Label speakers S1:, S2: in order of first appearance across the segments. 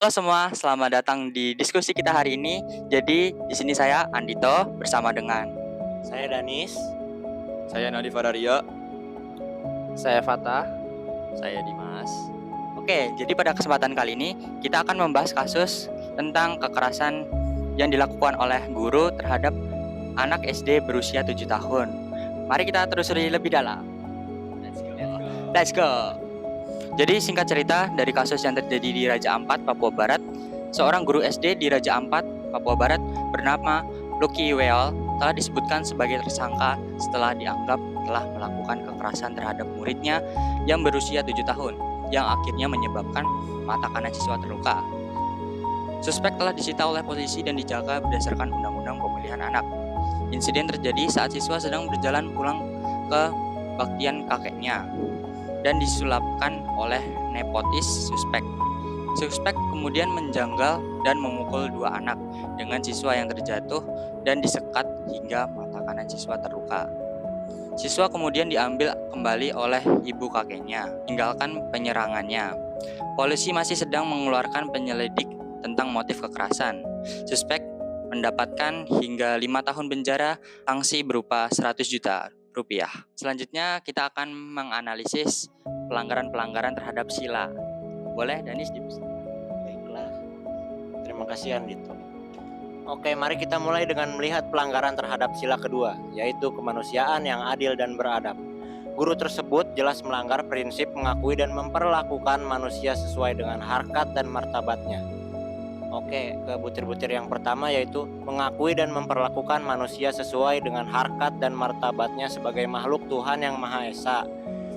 S1: Halo semua, selamat datang di diskusi kita hari ini. Jadi di sini saya Andito bersama dengan
S2: Saya Danis.
S3: Saya Nadif Adaria.
S4: Saya Fatah.
S3: Saya Dimas.
S1: Oke, jadi pada kesempatan kali ini kita akan membahas kasus tentang kekerasan yang dilakukan oleh guru terhadap anak SD berusia 7 tahun. Mari kita telusuri lebih dalam. Let's go. Jadi singkat cerita dari kasus yang terjadi di Raja Ampat, Papua Barat, seorang guru SD di Raja Ampat, Papua Barat bernama Lucky Weol telah disebutkan sebagai tersangka setelah dianggap telah melakukan kekerasan terhadap muridnya yang berusia 7 tahun yang akhirnya menyebabkan mata kanan siswa terluka. Suspek telah disita oleh polisi dan dijaga berdasarkan Undang-Undang Pemilihan Anak. Insiden terjadi saat siswa sedang berjalan pulang ke baktian kakeknya dan disulapkan oleh nepotis suspek. Suspek kemudian menjanggal dan memukul dua anak dengan siswa yang terjatuh dan disekat hingga mata kanan siswa terluka. Siswa kemudian diambil kembali oleh ibu kakeknya, tinggalkan penyerangannya. Polisi masih sedang mengeluarkan penyelidik tentang motif kekerasan. Suspek mendapatkan hingga 5 tahun penjara, sanksi berupa 100 juta rupiah. Selanjutnya kita akan menganalisis pelanggaran-pelanggaran terhadap sila. Boleh Danis
S2: Baiklah. Terima kasih Andito. Oke, mari kita mulai dengan melihat pelanggaran terhadap sila kedua, yaitu kemanusiaan yang adil dan beradab. Guru tersebut jelas melanggar prinsip mengakui dan memperlakukan manusia sesuai dengan harkat dan martabatnya. Oke, ke butir-butir yang pertama yaitu mengakui dan memperlakukan manusia sesuai dengan harkat dan martabatnya sebagai makhluk Tuhan yang Maha Esa.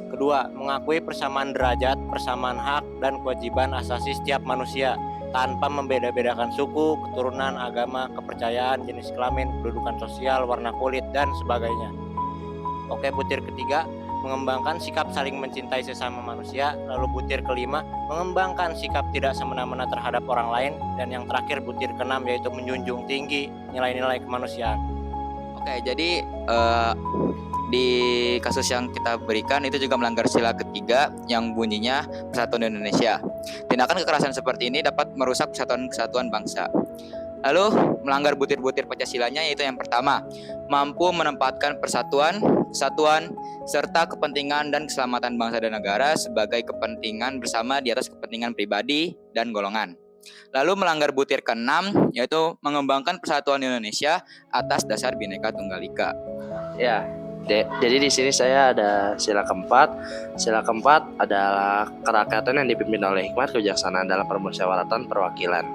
S2: Kedua, mengakui persamaan derajat, persamaan hak, dan kewajiban asasi setiap manusia tanpa membeda-bedakan suku, keturunan, agama, kepercayaan, jenis kelamin, kedudukan sosial, warna kulit, dan sebagainya. Oke, butir ketiga, mengembangkan sikap saling mencintai sesama manusia. Lalu butir kelima, mengembangkan sikap tidak semena-mena terhadap orang lain. Dan yang terakhir butir keenam yaitu menjunjung tinggi nilai-nilai kemanusiaan.
S3: Oke, jadi di kasus yang kita berikan itu juga melanggar sila ketiga yang bunyinya Persatuan Indonesia. Tindakan kekerasan seperti ini dapat merusak kesatuan bangsa. Lalu melanggar butir-butir Pancasilanya yaitu yang pertama, mampu menempatkan persatuan, kesatuan, serta kepentingan dan keselamatan bangsa dan negara sebagai kepentingan bersama di atas kepentingan pribadi dan golongan. Lalu melanggar butir keenam yaitu mengembangkan persatuan Indonesia atas dasar Bhinneka Tunggal Ika.
S4: Ya, jadi di sini saya ada sila keempat. Sila keempat adalah kerakyatan yang dipimpin oleh hikmat kebijaksanaan dalam permusyawaratan perwakilan.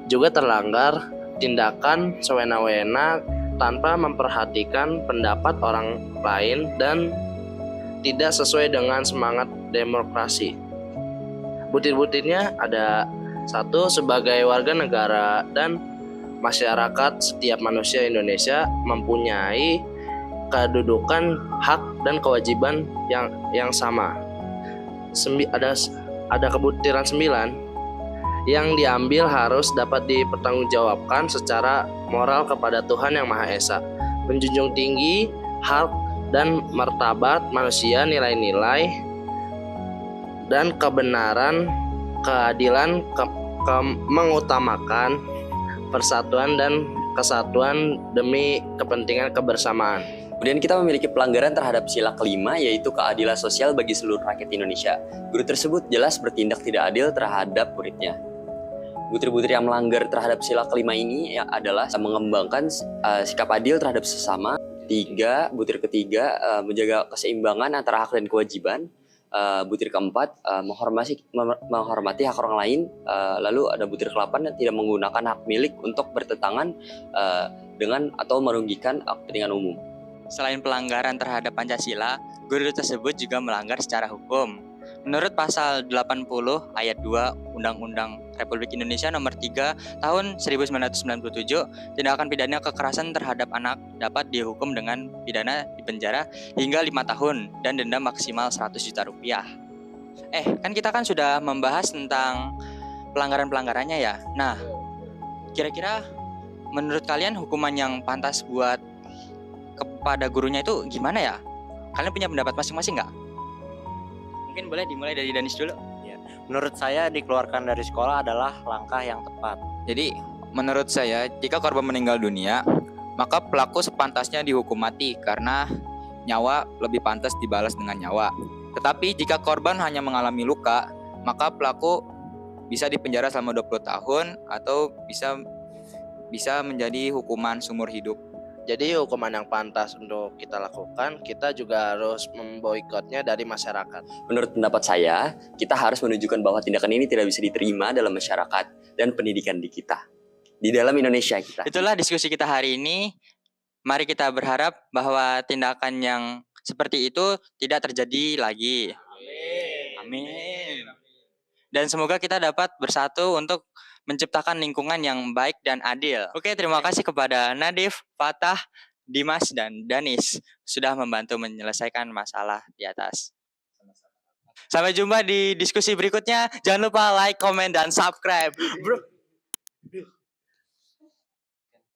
S4: Juga terlanggar tindakan sewena-wena tanpa memperhatikan pendapat orang lain dan tidak sesuai dengan semangat demokrasi. Butir-butirnya ada satu, sebagai warga negara dan masyarakat, setiap manusia Indonesia mempunyai kedudukan, hak dan kewajiban yang sama. Ada kebutiran 9 yang diambil harus dapat dipertanggungjawabkan secara moral kepada Tuhan yang Maha Esa, menjunjung tinggi hak dan martabat manusia, nilai-nilai dan kebenaran, keadilan, mengutamakan persatuan dan kesatuan demi kepentingan kebersamaan.
S5: Kemudian kita memiliki pelanggaran terhadap sila kelima yaitu keadilan sosial bagi seluruh rakyat Indonesia. Guru tersebut jelas bertindak tidak adil terhadap muridnya. Butir-butir yang melanggar terhadap sila kelima ini adalah mengembangkan sikap adil terhadap sesama. Tiga, butir ketiga, menjaga keseimbangan antara hak dan kewajiban. Butir keempat, menghormati hak orang lain. Lalu ada butir ke-8, tidak menggunakan hak milik untuk bertentangan dengan atau merugikan kepentingan umum.
S1: Selain pelanggaran terhadap Pancasila, guru tersebut juga melanggar secara hukum. Menurut pasal 80 ayat 2 Undang-Undang Republik Indonesia nomor 3 tahun 1997, tindakan pidana kekerasan terhadap anak dapat dihukum dengan pidana di penjara hingga 5 tahun dan denda maksimal 100 juta rupiah. Kan kita kan sudah membahas tentang pelanggaran-pelanggarannya ya. Nah, kira-kira menurut kalian hukuman yang pantas buat kepada gurunya itu gimana ya? Kalian punya pendapat masing-masing nggak? Mungkin boleh dimulai dari Danis dulu.
S2: Ya. Menurut saya dikeluarkan dari sekolah adalah langkah yang tepat.
S3: Jadi menurut saya jika korban meninggal dunia, maka pelaku sepantasnya dihukum mati karena nyawa lebih pantas dibalas dengan nyawa. Tetapi jika korban hanya mengalami luka, maka pelaku bisa dipenjara selama 20 tahun atau bisa menjadi hukuman seumur hidup.
S4: Jadi hukuman yang pantas untuk kita lakukan, kita juga harus memboikotnya dari masyarakat.
S5: Menurut pendapat saya, kita harus menunjukkan bahwa tindakan ini tidak bisa diterima dalam masyarakat dan pendidikan di kita. Di dalam Indonesia kita.
S1: Itulah diskusi kita hari ini. Mari kita berharap bahwa tindakan yang seperti itu tidak terjadi lagi. Amin. Dan semoga kita dapat bersatu untuk menciptakan lingkungan yang baik dan adil. Oke, terima kasih kepada Nadif, Fatah, Dimas, dan Danis sudah membantu menyelesaikan masalah di atas. Sampai jumpa di diskusi berikutnya. Jangan lupa like, komen, dan subscribe. Bro.